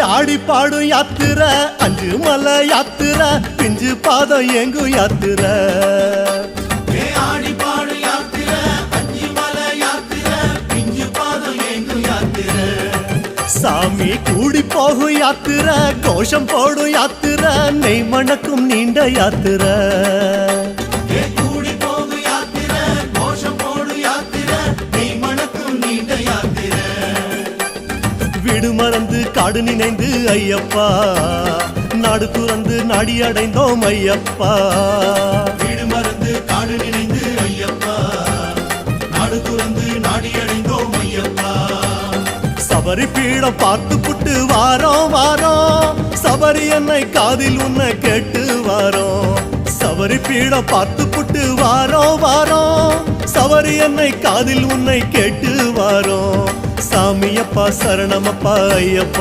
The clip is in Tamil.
ஆடி பாடும் யாத்திரை அஞ்சு மலை யாத்திரை பிஞ்சு பாதம் எங்கு யாத்திரை ஆடி பாடும் யாத்திரை அஞ்சு மலை யாத்திரை பிஞ்சு பாதம் எங்கு யாத்திரை சாமி கூடி போகும் யாத்திரை கோஷம் போடும் யாத்திரை நெய் மணக்கும் நீண்ட யாத்திரை கூடி போகும் யாத்திரை கோஷம் போடும் யாத்திரை நெய் மணக்கும் நீண்ட யாத்திரை வீடு மறந்து காடு நினைந்து ஐயப்பா நாடு துறந்து நாடி அடைந்தோம் ஐயப்பா வீடு மறந்து காடு நினைந்து ஐயப்பா நாடு துறந்து நாடி அடைந்தோம் ஐயப்பா சபரி பீடம் பார்த்து புட்டு வாரோம் வாரோம் சபரி என்னை காதில் உன்னை கேட்டு வாரோம் சபரி பீடம் பார்த்து புட்டு வாரோம் வாரோம் சபரி என்னை காதில் உன்னை கேட்டு வாரோம் சாமியப்பா சரணமப்பா ஐயப்பா